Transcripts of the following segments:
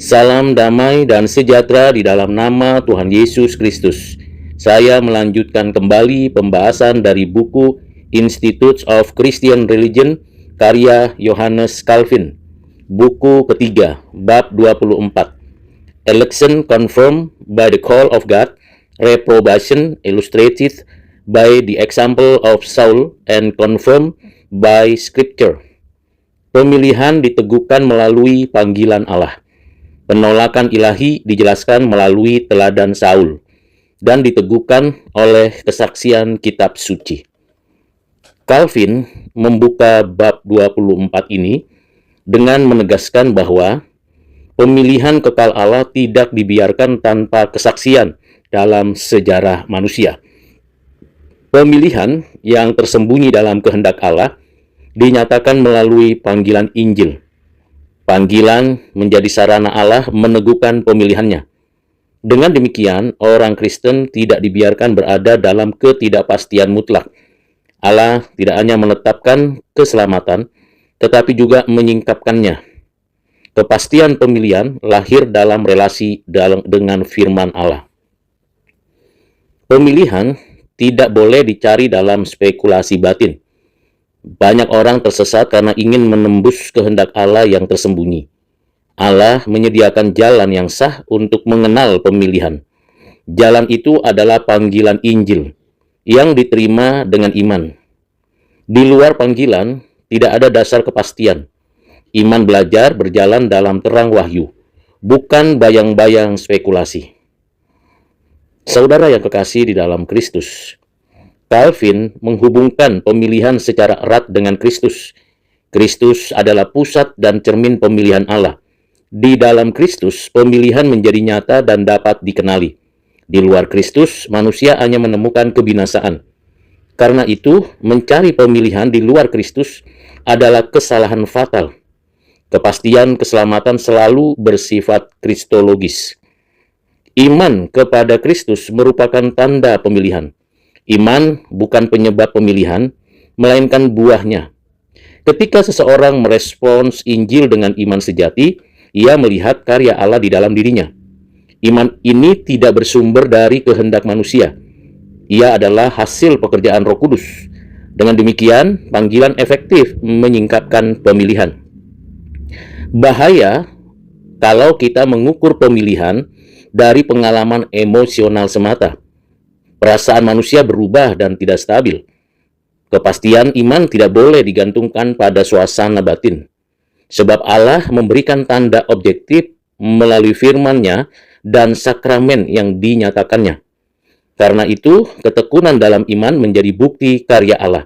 Salam damai dan sejahtera di dalam nama Tuhan Yesus Kristus. Saya melanjutkan kembali pembahasan dari buku Institutes of Christian Religion karya Johannes Calvin. Buku ketiga, bab 24. Election confirmed by the call of God, reprobation illustrated by the example of Saul and confirmed by Scripture. Pemilihan diteguhkan melalui panggilan Allah. Penolakan ilahi dijelaskan melalui teladan Saul dan diteguhkan oleh kesaksian kitab suci. Calvin membuka bab 24 ini dengan menegaskan bahwa pemilihan kekal Allah tidak dibiarkan tanpa kesaksian dalam sejarah manusia. Pemilihan yang tersembunyi dalam kehendak Allah dinyatakan melalui panggilan Injil. Panggilan menjadi sarana Allah meneguhkan pemilihannya. Dengan demikian, orang Kristen tidak dibiarkan berada dalam ketidakpastian mutlak. Allah tidak hanya menetapkan keselamatan, tetapi juga menyingkapkannya. Kepastian pemilihan lahir dalam relasi dengan firman Allah. Pemilihan tidak boleh dicari dalam spekulasi batin. Banyak orang tersesat karena ingin menembus kehendak Allah yang tersembunyi. Allah menyediakan jalan yang sah untuk mengenal pemilihan. Jalan itu adalah panggilan Injil yang diterima dengan iman. Di luar panggilan, tidak ada dasar kepastian. Iman belajar berjalan dalam terang wahyu, bukan bayang-bayang spekulasi. Saudara yang kekasih di dalam Kristus, Calvin menghubungkan pemilihan secara erat dengan Kristus. Kristus adalah pusat dan cermin pemilihan Allah. Di dalam Kristus, pemilihan menjadi nyata dan dapat dikenali. Di luar Kristus, manusia hanya menemukan kebinasaan. Karena itu, mencari pemilihan di luar Kristus adalah kesalahan fatal. Kepastian keselamatan selalu bersifat kristologis. Iman kepada Kristus merupakan tanda pemilihan. Iman bukan penyebab pemilihan, melainkan buahnya. Ketika seseorang merespons Injil dengan iman sejati, ia melihat karya Allah di dalam dirinya. Iman ini tidak bersumber dari kehendak manusia. Ia adalah hasil pekerjaan Roh Kudus. Dengan demikian, panggilan efektif menyingkapkan pemilihan. Bahaya kalau kita mengukur pemilihan dari pengalaman emosional semata. Perasaan manusia berubah dan tidak stabil. Kepastian iman tidak boleh digantungkan pada suasana batin. Sebab Allah memberikan tanda objektif melalui firman-Nya dan sakramen yang dinyatakannya. Karena itu, ketekunan dalam iman menjadi bukti karya Allah.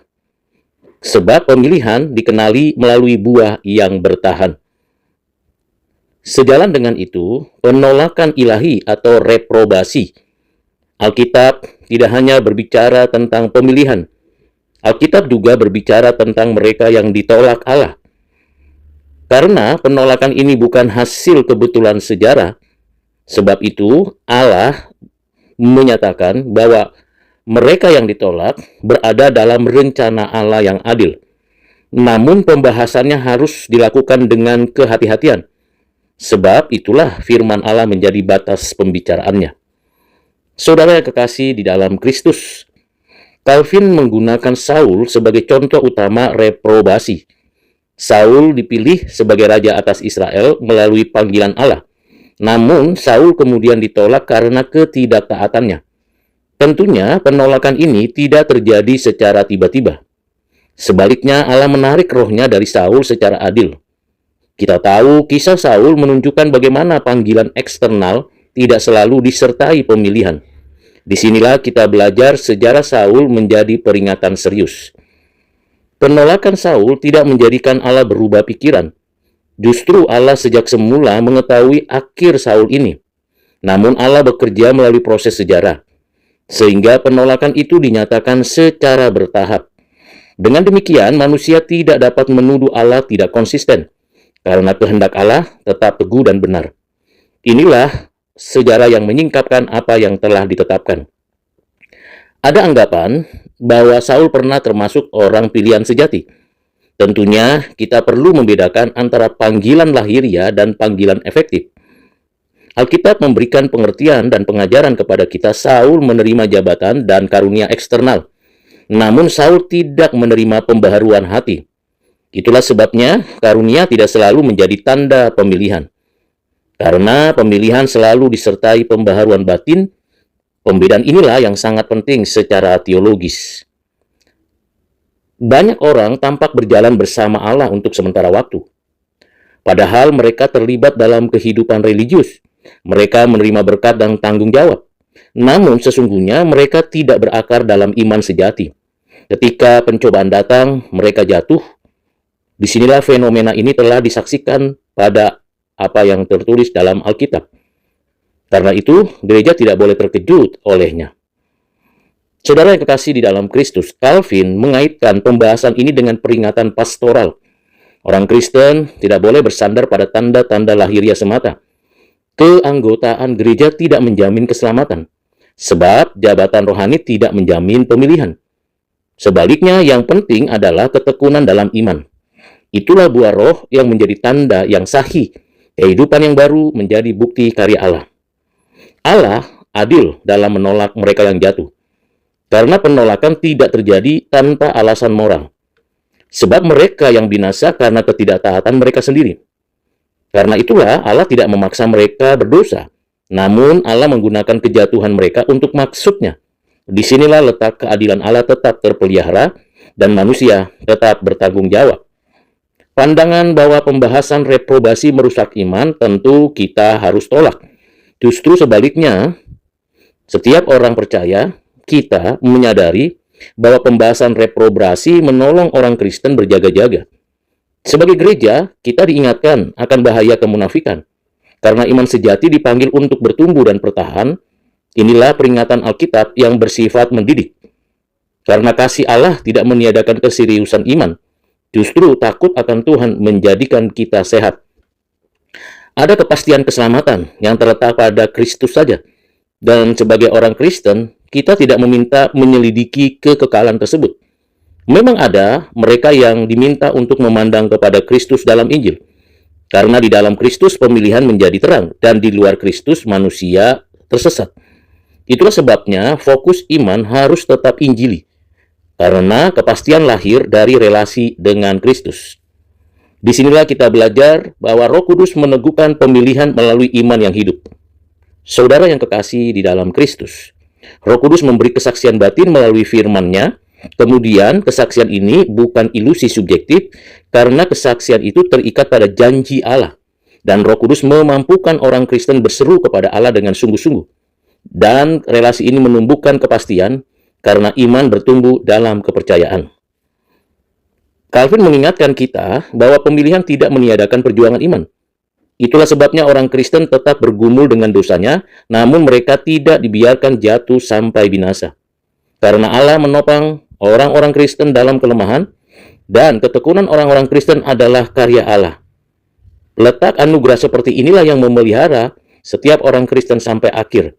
Sebab pemilihan dikenali melalui buah yang bertahan. Sejalan dengan itu, penolakan ilahi atau reprobasi. Alkitab tidak hanya berbicara tentang pemilihan. Alkitab juga berbicara tentang mereka yang ditolak Allah. Karena penolakan ini bukan hasil kebetulan sejarah, sebab itu Allah menyatakan bahwa mereka yang ditolak berada dalam rencana Allah yang adil. Namun pembahasannya harus dilakukan dengan kehati-hatian, sebab itulah firman Allah menjadi batas pembicaraannya. Saudara yang kekasih di dalam Kristus, Calvin menggunakan Saul sebagai contoh utama reprobasi. Saul dipilih sebagai raja atas Israel melalui panggilan Allah. Namun, Saul kemudian ditolak karena ketidaktaatannya. Tentunya, penolakan ini tidak terjadi secara tiba-tiba. Sebaliknya, Allah menarik rohnya dari Saul secara adil. Kita tahu kisah Saul menunjukkan bagaimana panggilan eksternal tidak selalu disertai pemilihan. Disinilah kita belajar sejarah Saul menjadi peringatan serius. Penolakan Saul tidak menjadikan Allah berubah pikiran. Justru Allah sejak semula mengetahui akhir Saul ini. Namun Allah bekerja melalui proses sejarah, sehingga penolakan itu dinyatakan secara bertahap. Dengan demikian, manusia tidak dapat menuduh Allah tidak konsisten, karena kehendak Allah tetap teguh dan benar. Inilah sejarah yang menyingkapkan apa yang telah ditetapkan. Ada anggapan bahwa Saul pernah termasuk orang pilihan sejati. Tentunya kita perlu membedakan antara panggilan lahiriah dan panggilan efektif. Alkitab memberikan pengertian dan pengajaran kepada kita. Saul menerima jabatan dan karunia eksternal, namun Saul tidak menerima pembaharuan hati. Itulah sebabnya karunia tidak selalu menjadi tanda pemilihan. Karena pemilihan selalu disertai pembaharuan batin, pembedaan inilah yang sangat penting secara teologis. Banyak orang tampak berjalan bersama Allah untuk sementara waktu. Padahal mereka terlibat dalam kehidupan religius. Mereka menerima berkat dan tanggung jawab. Namun sesungguhnya mereka tidak berakar dalam iman sejati. Ketika pencobaan datang, mereka jatuh. Disinilah fenomena ini telah disaksikan pada apa yang tertulis dalam Alkitab. Karena itu, gereja tidak boleh terkejut olehnya. Saudara yang kekasih di dalam Kristus, Calvin mengaitkan pembahasan ini dengan peringatan pastoral. Orang Kristen tidak boleh bersandar pada tanda-tanda lahiriah semata. Keanggotaan gereja tidak menjamin keselamatan, sebab jabatan rohani tidak menjamin pemilihan. Sebaliknya, yang penting adalah ketekunan dalam iman. Itulah buah roh yang menjadi tanda yang sahih. Kehidupan yang baru menjadi bukti karya Allah. Allah adil dalam menolak mereka yang jatuh. Karena penolakan tidak terjadi tanpa alasan moral. Sebab mereka yang binasa karena ketidaktaatan mereka sendiri. Karena itulah Allah tidak memaksa mereka berdosa. Namun Allah menggunakan kejatuhan mereka untuk maksudnya. Disinilah letak keadilan Allah tetap terpelihara dan manusia tetap bertanggung jawab. Pandangan bahwa pembahasan reprobasi merusak iman tentu kita harus tolak. Justru sebaliknya, setiap orang percaya, kita menyadari bahwa pembahasan reprobasi menolong orang Kristen berjaga-jaga. Sebagai gereja, kita diingatkan akan bahaya kemunafikan. Karena iman sejati dipanggil untuk bertumbuh dan bertahan, inilah peringatan Alkitab yang bersifat mendidik. Karena kasih Allah tidak meniadakan keseriusan iman, justru takut akan Tuhan menjadikan kita sehat. Ada kepastian keselamatan yang terletak pada Kristus saja. Dan sebagai orang Kristen, kita tidak meminta menyelidiki kekekalan tersebut. Memang ada mereka yang diminta untuk memandang kepada Kristus dalam Injil. Karena di dalam Kristus pemilihan menjadi terang, dan di luar Kristus manusia tersesat. Itulah sebabnya fokus iman harus tetap Injili. Karena kepastian lahir dari relasi dengan Kristus. Disinilah kita belajar bahwa Roh Kudus meneguhkan pemilihan melalui iman yang hidup. Saudara yang kekasih di dalam Kristus, Roh Kudus memberi kesaksian batin melalui firman-Nya. Kemudian kesaksian ini bukan ilusi subjektif karena kesaksian itu terikat pada janji Allah. Dan Roh Kudus memampukan orang Kristen berseru kepada Allah dengan sungguh-sungguh. Dan relasi ini menumbuhkan kepastian karena iman bertumbuh dalam kepercayaan. Calvin mengingatkan kita bahwa pemilihan tidak meniadakan perjuangan iman. Itulah sebabnya orang Kristen tetap bergumul dengan dosanya, namun mereka tidak dibiarkan jatuh sampai binasa. Karena Allah menopang orang-orang Kristen dalam kelemahan, dan ketekunan orang-orang Kristen adalah karya Allah. Letak anugerah seperti inilah yang memelihara setiap orang Kristen sampai akhir.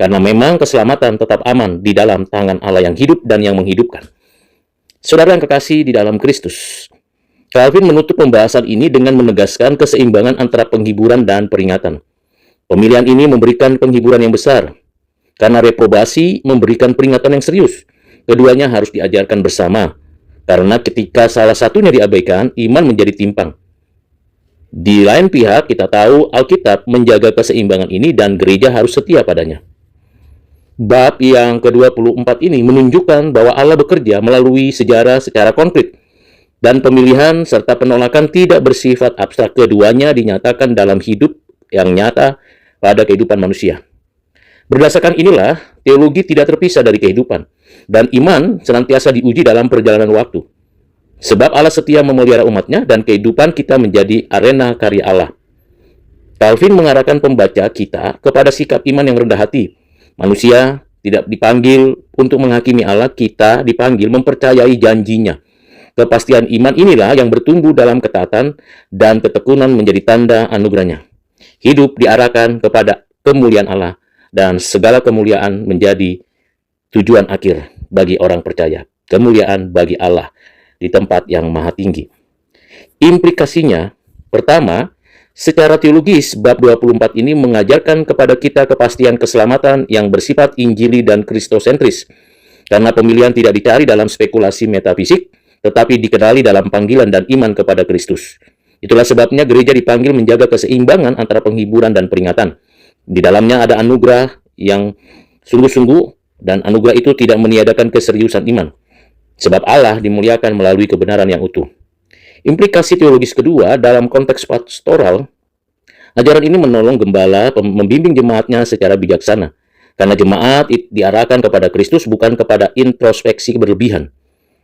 Karena memang keselamatan tetap aman di dalam tangan Allah yang hidup dan yang menghidupkan. Saudara yang kekasih di dalam Kristus, Calvin menutup pembahasan ini dengan menegaskan keseimbangan antara penghiburan dan peringatan. Pemilihan ini memberikan penghiburan yang besar, karena reprobasi memberikan peringatan yang serius. Keduanya harus diajarkan bersama, karena ketika salah satunya diabaikan, iman menjadi timpang. Di lain pihak, kita tahu Alkitab menjaga keseimbangan ini dan gereja harus setia padanya. Bab yang ke-24 ini menunjukkan bahwa Allah bekerja melalui sejarah secara konkret, dan pemilihan serta penolakan tidak bersifat abstrak. Keduanya dinyatakan dalam hidup yang nyata pada kehidupan manusia. Berdasarkan inilah, teologi tidak terpisah dari kehidupan, dan iman senantiasa diuji dalam perjalanan waktu. Sebab Allah setia memelihara umatnya, dan kehidupan kita menjadi arena karya Allah. Calvin mengarahkan pembaca kita kepada sikap iman yang rendah hati. Manusia tidak dipanggil untuk menghakimi Allah, kita dipanggil mempercayai janjinya. Kepastian iman inilah yang bertumbuh dalam ketaatan dan ketekunan menjadi tanda anugerahnya. Hidup diarahkan kepada kemuliaan Allah, dan segala kemuliaan menjadi tujuan akhir bagi orang percaya. Kemuliaan bagi Allah di tempat yang maha tinggi. Implikasinya, pertama, Secara teologis, bab 24 ini mengajarkan kepada kita kepastian keselamatan yang bersifat injili dan kristosentris. Karena pemilihan tidak dicari dalam spekulasi metafisik, tetapi dikenali dalam panggilan dan iman kepada Kristus. Itulah sebabnya gereja dipanggil menjaga keseimbangan antara penghiburan dan peringatan. Di dalamnya ada anugerah yang sungguh-sungguh, dan anugerah itu tidak meniadakan keseriusan iman. Sebab Allah dimuliakan melalui kebenaran yang utuh. Implikasi teologis kedua, dalam konteks pastoral, ajaran ini menolong gembala membimbing jemaatnya secara bijaksana. Karena jemaat diarahkan kepada Kristus, bukan kepada introspeksi berlebihan.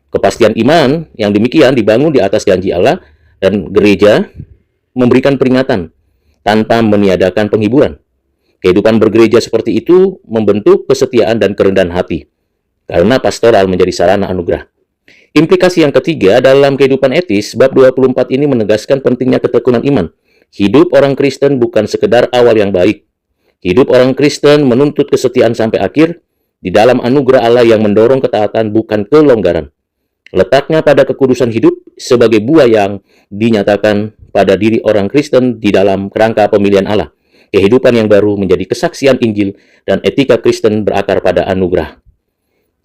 Kepastian iman yang demikian dibangun di atas janji Allah, dan gereja memberikan peringatan tanpa meniadakan penghiburan. Kehidupan bergereja seperti itu membentuk kesetiaan dan kerendahan hati, karena pastoral menjadi sarana anugerah. Implikasi yang ketiga, dalam kehidupan etis, bab 24 ini menegaskan pentingnya ketekunan iman. Hidup orang Kristen bukan sekedar awal yang baik. Hidup orang Kristen menuntut kesetiaan sampai akhir di dalam anugerah Allah yang mendorong ketaatan, bukan kelonggaran. Letaknya pada kekudusan hidup sebagai buah yang dinyatakan pada diri orang Kristen di dalam kerangka pemilihan Allah. Kehidupan yang baru menjadi kesaksian Injil, dan etika Kristen berakar pada anugerah.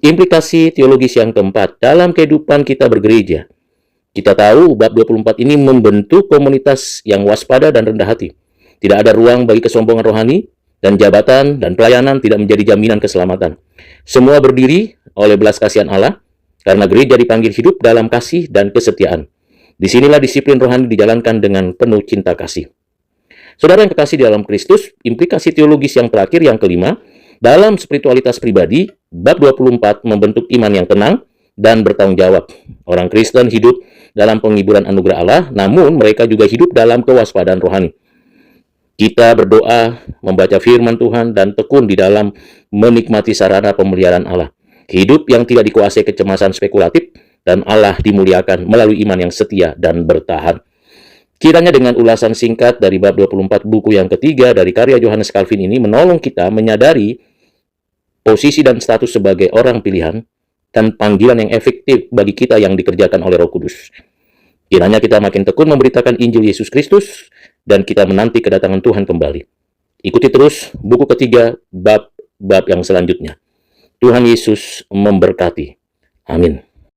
Implikasi teologis yang keempat, dalam kehidupan kita bergereja, kita tahu bab 24 ini membentuk komunitas yang waspada dan rendah hati. Tidak ada ruang bagi kesombongan rohani, dan jabatan dan pelayanan tidak menjadi jaminan keselamatan. Semua berdiri oleh belas kasihan Allah, karena gereja dipanggil hidup dalam kasih dan kesetiaan. Disinilah disiplin rohani dijalankan dengan penuh cinta kasih. Saudara yang kekasih di dalam Kristus, implikasi teologis yang terakhir, yang kelima, dalam spiritualitas pribadi, bab 24 membentuk iman yang tenang dan bertanggung jawab. Orang Kristen hidup dalam penghiburan anugerah Allah, namun mereka juga hidup dalam kewaspadaan rohani. Kita berdoa, membaca firman Tuhan, dan tekun di dalam menikmati sarana pemeliharaan Allah. Hidup yang tidak dikuasai kecemasan spekulatif, dan Allah dimuliakan melalui iman yang setia dan bertahan. Kiranya dengan ulasan singkat dari bab 24 buku yang ketiga dari karya Johannes Calvin ini menolong kita menyadari posisi dan status sebagai orang pilihan dan panggilan yang efektif bagi kita yang dikerjakan oleh Roh Kudus. Kiranya kita makin tekun memberitakan Injil Yesus Kristus, dan kita menanti kedatangan Tuhan kembali. Ikuti terus buku ketiga, bab-bab yang selanjutnya. Tuhan Yesus memberkati. Amin.